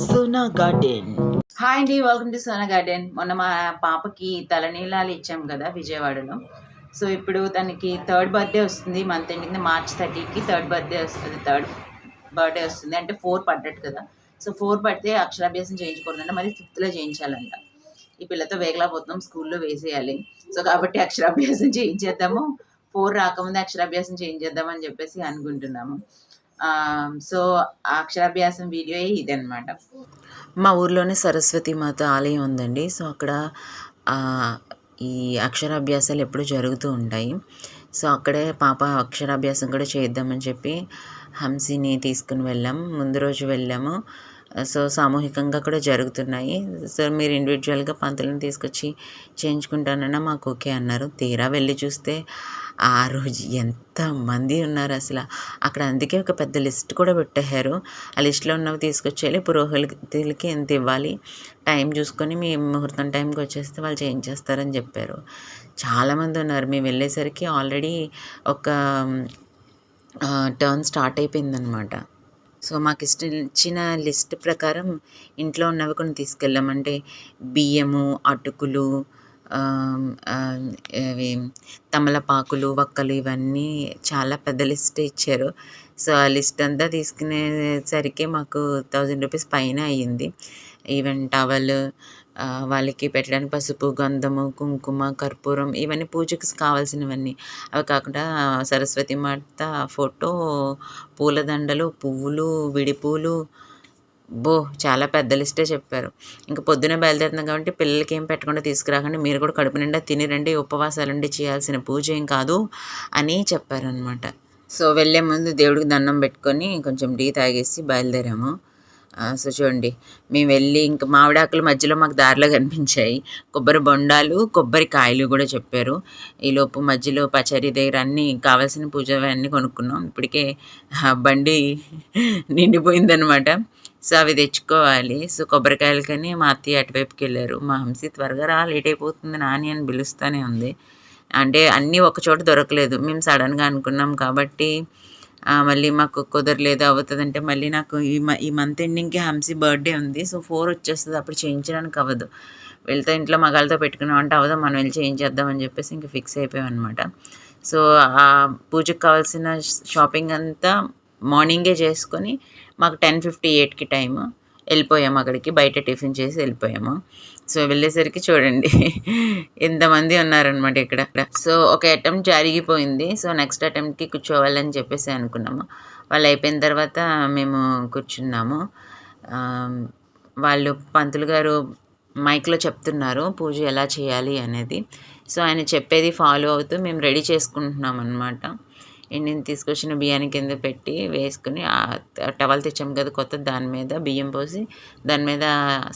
Sona garden. Hi అండి, welcome to Sona garden. మొన్న మా పాపకి తలనీలాలు ఇచ్చాం కదా విజయవాడలో. సో ఇప్పుడు తనకి థర్డ్ బర్త్డే వస్తుంది. మంత్ ఎండింగ్ March 30కి థర్డ్ బర్త్డే వస్తుంది. అంటే 4 పడ్డట్టు కదా. సో 4 పడితే అక్షరాభ్యాసం చేయించకూడదంట, మరి 5th చేయించాలంట. ఈ పిల్లతో వేగలేకపోతున్నాం, స్కూల్లో వేసేయాలి. సో కాబట్టి అక్షరాభ్యాసం చేయించేద్దాము, 4 రాకముందే అక్షరాభ్యాసం చేయించేద్దామని చెప్పేసి అనుకుంటున్నాము. సో ఆ అక్షరాభ్యాసం వీడియో ఇదనమాట. మా ఊర్లోనే సరస్వతి మాత ఆలయం ఉందండి. సో అక్కడ ఈ అక్షరాభ్యాసాలు ఎప్పుడు జరుగుతూ ఉంటాయి. సో అక్కడే పాప అక్షరాభ్యాసం కూడా చేద్దామని చెప్పి హంసిని తీసుకుని వెళ్ళాము. ముందు రోజు వెళ్ళాము. సో సామూహికంగా కూడా జరుగుతున్నాయి. సో మీరు ఇండివిజువల్గా పంతులను తీసుకొచ్చి చేయించుకుంటానన్నా మాకు ఓకే అన్నారు. తీరా వెళ్ళి చూస్తే ఆ రోజు ఎంతమంది ఉన్నారు అసలు అక్కడ. అందుకే ఒక పెద్ద లిస్ట్ కూడా పెట్టారు. ఆ లిస్ట్లో ఉన్నవి తీసుకొచ్చేయాలి, పురోహితులకి ఎంత ఇవ్వాలి, టైం చూసుకొని మీ ముహూర్తం టైంకి వచ్చేస్తే వాళ్ళు చేయించేస్తారని చెప్పారు. చాలామంది ఉన్నారు. మేము వెళ్ళేసరికి ఆల్రెడీ ఒక టర్న్ స్టార్ట్ అయిపోయిందనమాట. సో మాకు ఇచ్చిన లిస్ట్ ప్రకారం ఇంట్లో ఉన్నవి కొన్ని తీసుకెళ్ళామంటే బియ్యము, అటుకులు, ఇవి తమలపాకులు, వక్కలు, ఇవన్నీ చాలా పెద్ద లిస్ట్ ఇచ్చారు. సో ఆ లిస్ట్ అంతా తీసుకునేసరికి మాకు 1000 రూపీస్ పైన అయ్యింది. ఈవెన్ టవల్, వాళ్ళకి పెట్టడానికి పసుపు, గంధము, కుంకుమ, కర్పూరం, ఇవన్నీ పూజకి కావాల్సినవన్నీ. అవి కాకుండా సరస్వతి మాత ఫోటో, పూలదండలు, పువ్వులు, విడిపూలు, చాలా పెద్ద లిస్టే చెప్పారు. ఇంకా పొద్దున్నే బయలుదేరుతున్నాం కాబట్టి పిల్లలకి ఏం పెట్టకుండా తీసుకురాకండి, మీరు కూడా కడుపు నిండా తిని రండి, ఉపవాసాలుండి చేయాల్సిన పూజ ఏం కాదు అని చెప్పారనమాట. సో వెళ్ళే ముందు దేవుడికి దండం పెట్టుకొని కొంచెం టీ తాగేసి బయలుదేరాము. సో చూడండి, మేము వెళ్ళి ఇంకా మామిడాకుల మధ్యలో మాకు దారిలో కనిపించాయి కొబ్బరి బొండాలు, కొబ్బరికాయలు కూడా చెప్పారు. ఈలోపు మధ్యలో పచారీ దగ్గర అన్నీ కావాల్సిన పూజ అన్నీ కొనుక్కున్నాం. ఇప్పటికే బండి నిండిపోయిందనమాట. సో అవి తెచ్చుకోవాలి. సో కొబ్బరికాయలకని మా అత్తయ్య అటువైపుకి వెళ్ళారు. మా హంసి త్వరగా రా, లేట్ అయిపోతుంది నాని అని పిలుస్తూనే ఉంది. అంటే అన్నీ ఒకచోట దొరకలేదు. మేము సడన్గా అనుకున్నాం కాబట్టి మళ్ళీ మాకు కుదరలేదు. అవుతుందంటే మళ్ళీ నాకు ఈ మంత్ ఎండింగ్కి హంసి బర్త్డే ఉంది. సో 4 వచ్చేస్తుంది, అప్పుడు చేయించడానికి అవ్వదు. వెళ్తే ఇంట్లో మగాళ్ళతో పెట్టుకున్నాం అంటే అవ్వదు, మనం వెళ్ళి చేయించేద్దామని చెప్పేసి ఇంకా ఫిక్స్ అయిపోయాం అనమాట. సో ఆ పూజకు కావాల్సిన షాపింగ్ అంతా మార్నింగే చేసుకొని మాకు 10:58కి టైము వెళ్ళిపోయాము అక్కడికి. బయట టిఫిన్ చేసి వెళ్ళిపోయాము. సో వెళ్ళేసరికి చూడండి ఎంతమంది ఉన్నారనమాట ఇక్కడ. సో ఒక అటెంప్ట్ జరిగిపోయింది. సో నెక్స్ట్ అటెంప్ట్కి కూర్చోవాలని చెప్పేసి అనుకున్నాము. వాళ్ళు అయిపోయిన తర్వాత మేము కూర్చున్నాము. వాళ్ళు పంతులు గారు మైక్లో చెప్తున్నారు పూజ ఎలా చేయాలి అనేది. సో ఆయన చెప్పేది ఫాలో అవుతూ మేము రెడీ చేసుకుంటున్నాం అనమాట. నేను తీసుకొచ్చిన బియ్యాన్ని కింద పెట్టి వేసుకుని టవల్ తెచ్చాము కదా కొత్త, దాని మీద బియ్యం పోసి దాని మీద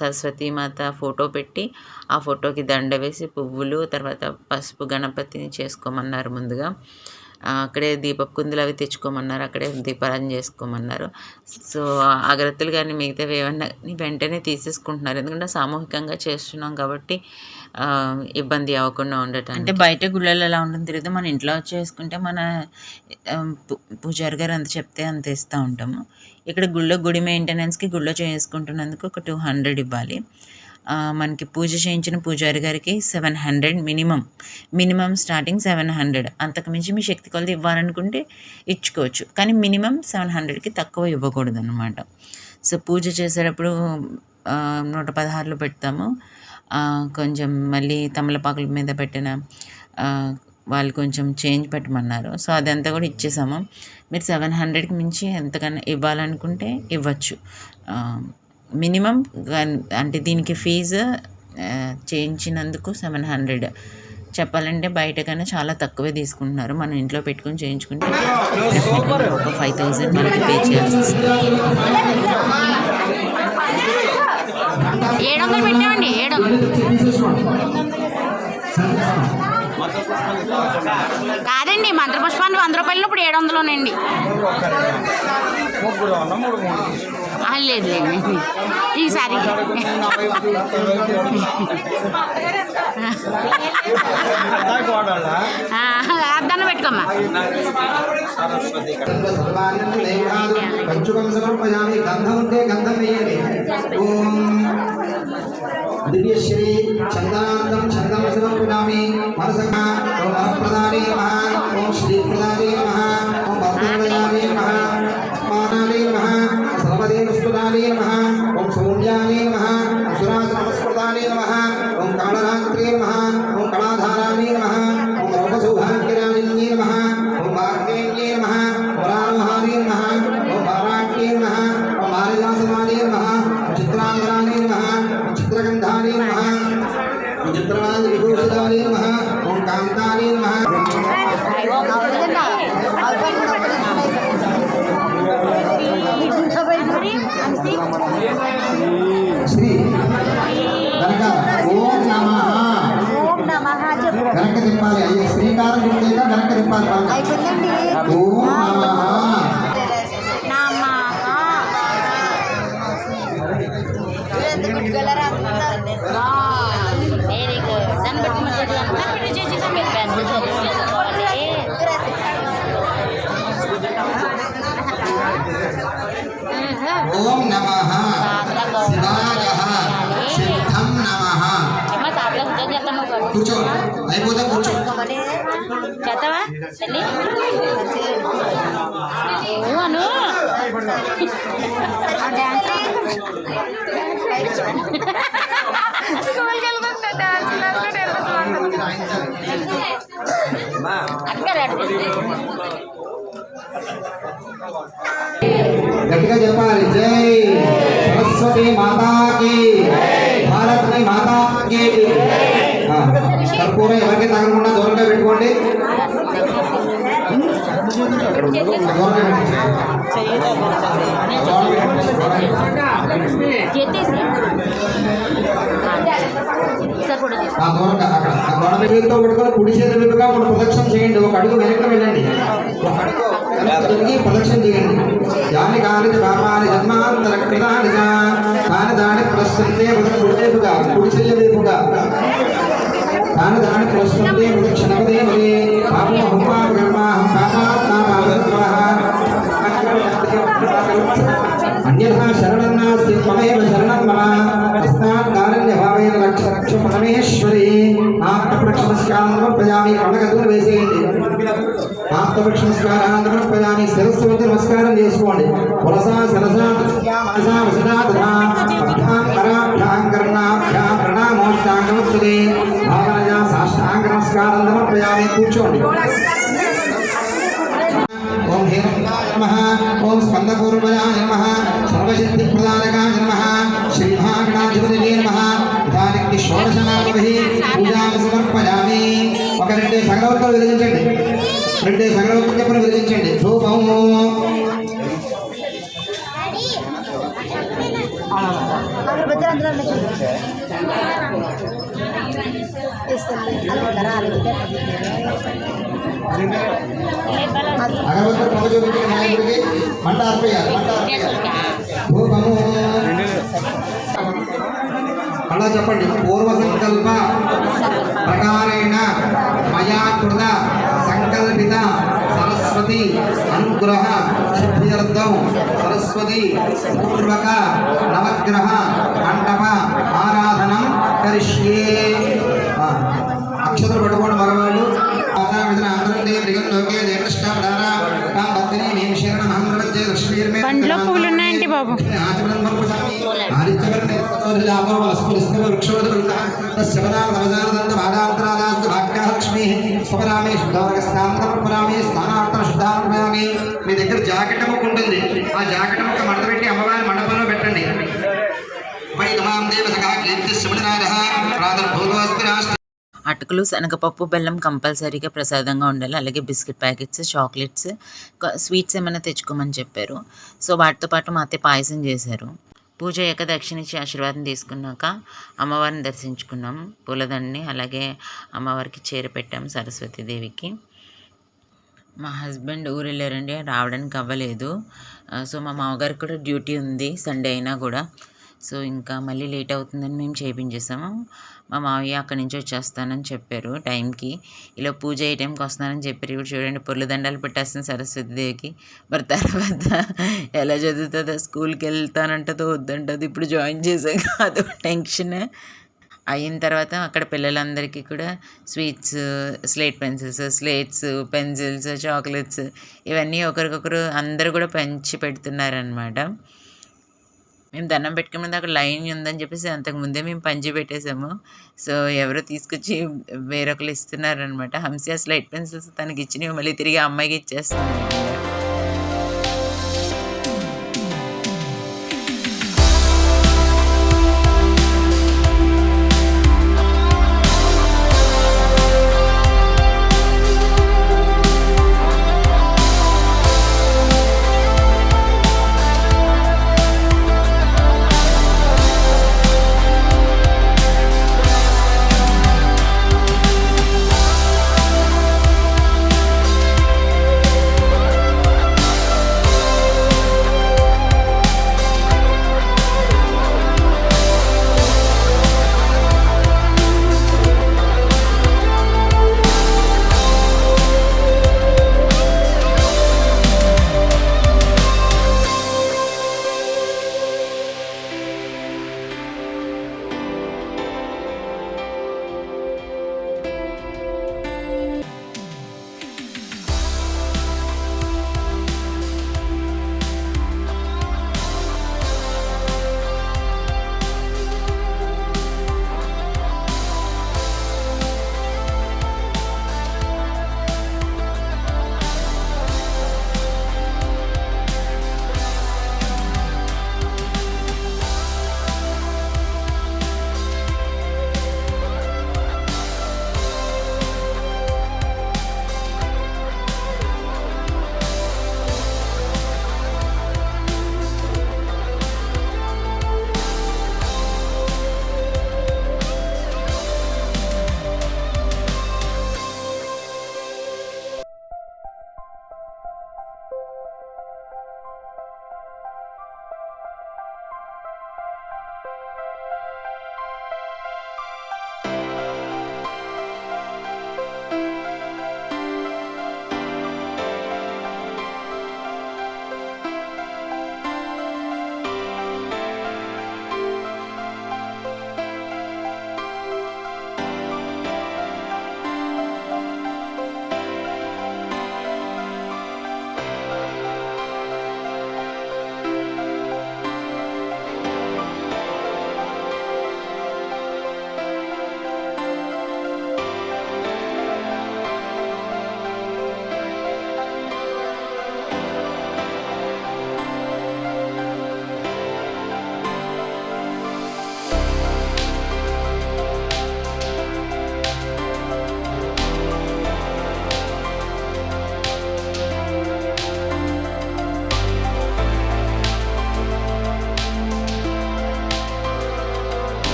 సరస్వతి మాత ఫోటో పెట్టి ఆ ఫోటోకి దండ వేసి పువ్వులు, తర్వాత పసుపు గణపతిని చేసుకోమన్నారు ముందుగా. అక్కడే దీపపు కుందులు అవి తెచ్చుకోమన్నారు, అక్కడే దీపారాధన చేసుకోమన్నారు. సో అగరత్తులు కానీ మిగతావి ఏమన్నా వెంటనే తీసేసుకుంటున్నారు, ఎందుకంటే సామూహికంగా చేస్తున్నాం కాబట్టి ఇబ్బంది అవ్వకుండా ఉండటం. అంటే బయట గుళ్ళలో ఎలా ఉంటుంది తెలియదు, మన ఇంట్లో చేసుకుంటే మన పూజారి గారు అంత చెప్తే అంత ఇస్తూ ఉంటాము. ఇక్కడ గుడి మెయింటెనెన్స్కి గుళ్ళో చేసుకుంటున్నందుకు ఒక 200 ఇవ్వాలి. మనకి పూజ చేయించిన పూజారి గారికి 700 మినిమం స్టార్టింగ్ 700. అంతకుమించి మీ శక్తి కొలది ఇవ్వాలనుకుంటే ఇచ్చుకోవచ్చు, కానీ మినిమం 700కి తక్కువ ఇవ్వకూడదు అనమాట. సో పూజ చేసేటప్పుడు 116 పెడతాము. కొంచెం మళ్ళీ తమలపాకుల మీద పెట్టిన వాళ్ళు కొంచెం చేంజ్ పెట్టమన్నారు. సో అదంతా కూడా ఇచ్చేసాము. మీరు 700కి మించి ఎంతకన్నా ఇవ్వాలనుకుంటే ఇవ్వచ్చు. మినిమం అంటే దీనికి ఫీజు చేయించినందుకు 700. చెప్పాలంటే బయట కన్నా చాలా తక్కువే తీసుకుంటున్నారు. మనం ఇంట్లో పెట్టుకుని చేయించుకుంటే ఒక 5000 మనకి పే చేయాల్సి వస్తుంది. 700 పెట్టామండి. 700 కాదండి, మంత్రపుష్పాన్ని 100 రూపాయలు, ఇప్పుడు 700లోనండి. లేదు ఈసారి దండం పెట్టుకోమ్మా. పంచుకం సమర్పయామి. గంధం ఉంటే గంధం వేయండి. ఓం దివ్యశ్రీ చందనాంతం చందనం సమర్పయామి. మనసగా ఓం వరప్రదానే నమః. ఓం శ్రీప్రదానే నమః. ఓం భద్రవయానే నమః. మానానే నమః. సర్వదే నమస్కృతానే నమః. ఓం సౌమ్యానే నమః. సురాజ నమస్కృతానే నమః. ఓం కాళరాత్రే నమః. ఓం కళాధారానే నమః. ఓం రౌపసౌభాగ్యరాజిన్యే నమః. ఓం భాగ్యేన్యే నమః. పురాణోహానే నమః. ఓం భారాట్యే నమః. ఓం మారిదాసనానే నమః. చిత్రాంగరానే నమః. చిత్రగంధానే నమః. చిత్రవాద విభూషితానే నమః. ఓం కాంతానే నమః. శ్రీ కనుక ఓం నమః. వెనక్కి తిప్పాలి. అయ్యే శ్రీకారం చుట్టేక వెనక్కి తిప్పాలి. ఓం నమః. Very good. దాన్ని బట్టి మీరు పెద్ద చదువుకోవాలి. ఓం నమః శివాయ సిద్ధం నమః. తాతలో ఉద్యోగం చేస్తాను. కూర్చో. అయిపోతే కూర్చో. చేస్తావా తల్లి? అను గట్టిగా చెప్పాలి. జై సరస్వతి మాతాకి, భారత్ మాతాకి. కర్పూరం ఎవరికి తగలకుండా దూరంగా పెట్టుకోండి. దూరంగా పట్టుకొని కుడి చేతి మీదుగా మనం ప్రదక్షిణ చేయండి. ఒక అడుగు వెనక్కి వెళ్ళండి. ఒక అడుగు వెనక్కి ప్రదక్షిణ చేయండి. దాని కాని పాపాని జన్మాంతర కృతాని కాని దాని ప్రశ్నంతే కుడివైపుగా, కుడి చెయ్యి వైపుగా దాని దాని ప్రశ్నంతే క్షణపదే మరే పాపం హుపాకర్మాహం అన్యథా శరణం నాస్తి త్వమేవ శరణం మమ. తస్మాత్ కారుణ్యభావేన రక్ష రక్ష పరమేశ్వరి. ఆత్మప్రక్షణస్కారం సమర్పయామి. కళ్ళగదులు వేసేయండి. ఆత్మప్రక్షణస్కారం సమర్పయామి. శిరస్సు వద్ద నమస్కారం చేసుకోండి. పురసా శరసా మనసా వసదా తథా అభ్యాం కరాభ్యాం కర్ణాభ్యాం ప్రణామోష్టాంగమస్తుతే. భావనయా సాష్టాంగ నమస్కారం సమర్పయామి. కూర్చోండి. ఓం హేరంగాయ నమః. ఓం స్కందపూర్వజాయ నమః. సర్వసిద్ధిప్రదాయకాయ నమః. శ్రీమహాగణాధిపతయే నమః. దానికి షోడశనామభిః పూజాం సమర్పయామి. ఒక 2 సగరవత్తులు వెలిగించండి. 2 సగరవత్తులు చెప్పని వెలిగించండి. ధూపం అగరబత్తులు పొగ చూపించిన నాయకుడికి మంట అర్పయాలి. ధూపము అలా చెప్పండి. పూర్వ సంకల్ప ప్రకారేణ మయా కృత సంకల్పిత సరస్వతి అనుగ్రహ సిద్ధ్యర్థం సరస్వతి పూర్వక నవగ్రహ మండప ఆరాధనం కరిష్యే. అక్షతలు పట్టుకోండి మగవాళ్ళు. బండ్లో పూలు ఉన్నాయండి బాబు. మీ దగ్గర జాకెట్ ముక్క ఉంటుంది. ఆ జాకెట్ ముక్క మడత పెట్టి అమ్మవారి మండపంలో పెట్టండి. అటుకులు, శనగపప్పు, బెల్లం కంపల్సరీగా ప్రసాదంగా ఉండాలి. అలాగే బిస్కెట్ ప్యాకెట్స్, చాక్లెట్స్, స్వీట్స్ ఏమైనా తెచ్చుకోమని చెప్పారు. సో వాటితో పాటు మా అత్తయ్య పాయసం చేశారు. పూజ అయ్యాక దక్షిణిచ్చి ఆశీర్వాదం తీసుకున్నాక అమ్మవారిని దర్శించుకున్నాం. పూలదండని అలాగే అమ్మవారికి చీర పెట్టాము సరస్వతీదేవికి. మా హస్బెండ్ ఊరు వెళ్ళారండి, రావడానికి అవ్వలేదు. సో మా మామగారికి కూడా డ్యూటీ ఉంది సండే అయినా కూడా. సో ఇంకా మళ్ళీ లేట్ అవుతుందని మేము చేయించేసాము. మా మావయ్య అక్కడి నుంచి వచ్చేస్తానని చెప్పారు టైంకి. ఇలా పూజ అయ్యే టైంకి వస్తున్నానని చెప్పారు. ఇప్పుడు చూడండి పుల్ల దండాలు పెట్టేస్తుంది సరస్వతీదేవికి. మరి తర్వాత ఎలా చదువుతుందో, స్కూల్కి వెళ్తానంటుందో వద్దంటుందో. ఇప్పుడు జాయిన్ చేశాక అదో టెన్షన్. అయిన తర్వాత అక్కడ పిల్లలందరికీ కూడా స్వీట్స్, స్లేట్స్, పెన్సిల్స్, చాక్లెట్స్ ఇవన్నీ ఒకరికొకరు అందరూ కూడా పంచి పెడుతున్నారనమాట. మేము దండం పెట్టుకునే ముందు అక్కడ లైన్ ఉందని చెప్పేసి అంతకుముందే మేము పంచి పెట్టేసాము. సో, ఎవరో తీసుకొచ్చి వేరొకరు ఇస్తున్నారనమాట. హంసి ఆ స్లేట్ పెన్సిల్స్ తనకిచ్చినవి మళ్ళీ తిరిగి ఆ అమ్మాయికి ఇచ్చేస్తుందనమాట.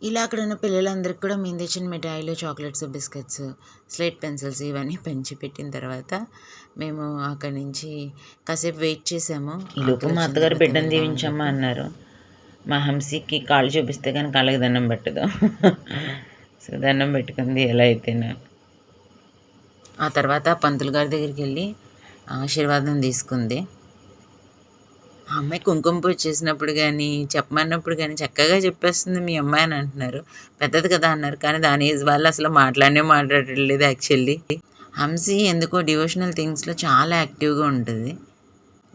ఇలా అక్కడ ఉన్న పిల్లలందరికీ కూడా మేము తెచ్చిన మిఠాయిలు, చాక్లెట్స్, బిస్కెట్స్, స్లేట్ పెన్సిల్స్ ఇవన్నీ పంచి పెట్టిన తర్వాత మేము అక్కడి నుంచి కాసేపు వెయిట్ చేసాము. ఈలోపు మా అత్తగారు బిడ్డను దీవించమ్మా అన్నారు. మా హంసికి కాళ్ళు చూపిస్తే కానీ కాళ్ళకి దండం పెట్టదు. సో దండం పెట్టుకుంది ఎలా అయితేనా. ఆ తర్వాత పంతులు గారి దగ్గరికి వెళ్ళి ఆశీర్వాదం తీసుకుంది. ఆ అమ్మాయి కుంకుమ పూజ చేసినప్పుడు కానీ, చెప్పమన్నప్పుడు కానీ చక్కగా చెప్పేస్తుంది మీ అమ్మాయి అని అంటున్నారు. పెద్దది కదా అన్నారు. కానీ దాని ఏజ్ వాళ్ళు అసలు మాట్లాడట్లేదు యాక్చువల్లీ. హంసి ఎందుకో డివోషనల్ థింగ్స్లో చాలా యాక్టివ్గా ఉంటుంది.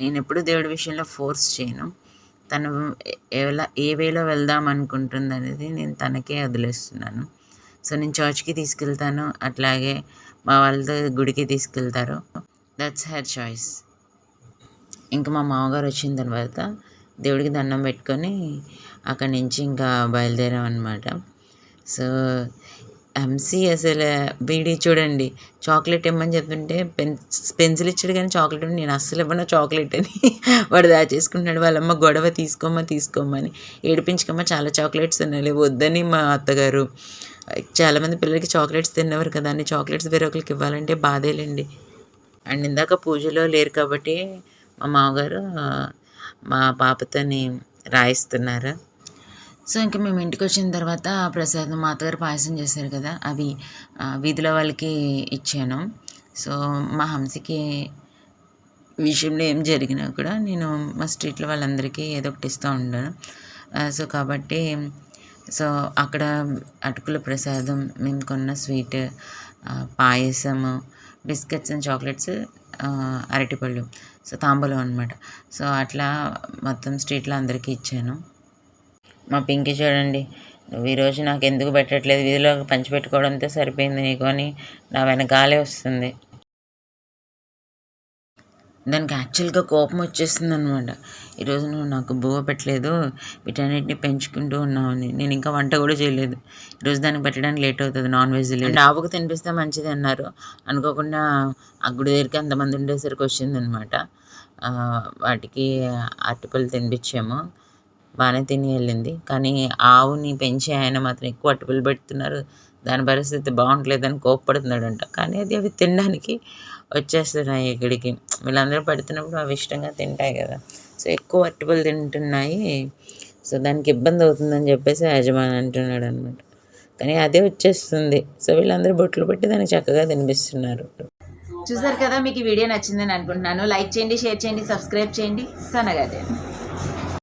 నేను ఎప్పుడు దేవుడి విషయంలో ఫోర్స్ చేయను. తను ఏ వేలో వెళ్దాం అనుకుంటుంది అనేది నేను తనకే వదిలేస్తున్నాను. సో నేను చర్చ్కి తీసుకెళ్తాను, అట్లాగే మా వాళ్ళతో గుడికి తీసుకెళ్తారు. That's her choice. ఇంకా మా మామగారు వచ్చిన తర్వాత దేవుడికి దండం పెట్టుకొని అక్కడి నుంచి ఇంకా బయలుదేరాం అనమాట. సో హంసి అసలు వీడి చూడండి చాక్లెట్ ఇమ్మని చెప్తుంటే పెన్సిల్ ఇచ్చాడు కానీ చాక్లెట్ నేను అస్సలు ఇవ్వను చాక్లెట్ అని వాడు దాచేసుకుంటున్నాడు. వాళ్ళమ్మ గొడవ తీసుకోమని ఏడిపించుకోమ్మ చాలా చాక్లెట్స్ తినాలి వద్దని మా అత్తగారు. చాలామంది పిల్లలకి చాక్లెట్స్ తిన్నవారు కదా అని చాక్లెట్స్ వేరొకరికి ఇవ్వాలంటే బాధేలేండి. అండ్ ఇందాక పూజలో లేరు కాబట్టి మా మామగారు మా పాపతోని రాయిస్తున్నారు. సో ఇంక మేము ఇంటికి వచ్చిన తర్వాత ప్రసాదం మా అత్తగారు పాయసం చేశారు కదా, అవి వీధిలో వాళ్ళకి ఇచ్చాను. సో మా హంసకి విషయంలో ఏం జరిగినా కూడా నేను మా స్ట్రీట్లో వాళ్ళందరికీ ఏదో ఒకటి ఇస్తూ ఉంటాను. సో కాబట్టి సో అక్కడ అటుకుల ప్రసాదం, మేము కొన్న స్వీట్, పాయసము, బిస్కెట్స్ అండ్ చాక్లెట్స్, అరటిపళ్ళు, సో తాంబూలం అనమాట. సో అట్లా మొత్తం స్ట్రీట్లో అందరికీ ఇచ్చాను. మా పింకీ చూడండి, నువ్వు ఈరోజు నాకు ఎందుకు పెట్టట్లేదు, వీధిలో పంచిపెట్టుకోవడంతో సరిపోయింది నీకు అని నా వెనకాలే వస్తుంది. దానికి యాక్చువల్గా కోపం వచ్చేస్తుంది అనమాట. ఈరోజు నువ్వు నాకు బువ్వ పెట్టలేదు, వీటన్నిటిని పెంచుకుంటూ ఉన్నావని. నేను ఇంకా వంట కూడా చేయలేదు, ఈరోజు దానికి పెట్టడానికి లేట్ అవుతుంది, నాన్ వెజ్ లేదు. అండ్ ఆవుకు తినిపిస్తే మంచిది అన్నారు. అనుకోకుండా ఆ గుడి దగ్గరికి అంతమంది ఉండేసరికి వచ్చిందనమాట. వాటికి అరటిపళ్ళు తినిపించాము, బాగానే తిని వెళ్ళింది. కానీ ఆవుని పెంచే ఆయన మాత్రం ఎక్కువ అరటిపళ్ళు పెడుతున్నారు, దాని పరిస్థితి బాగుంటలేదని కోప్పడుతున్నాడంట. కానీ అవి తినడానికి వచ్చేస్తున్నాయి ఇక్కడికి. వీళ్ళందరూ పెడుతున్నప్పుడు అవి ఇష్టంగా తింటాయి కదా, సో ఎక్కువ అరటిపళ్ళు తింటున్నాయి. సో దానికి ఇబ్బంది అవుతుందని చెప్పేసి యజమాని అంటున్నాడు అనమాట. కానీ అదే వచ్చేస్తుంది. సో వీళ్ళందరూ బొట్లు పెట్టి దాన్ని చక్కగా తినిపిస్తున్నారు. చూసారు కదా, మీకు ఈ వీడియో నచ్చిందని అనుకుంటున్నాను. లైక్ చేయండి, షేర్ చేయండి, సబ్స్క్రైబ్ చేయండి. సనగాదేవి.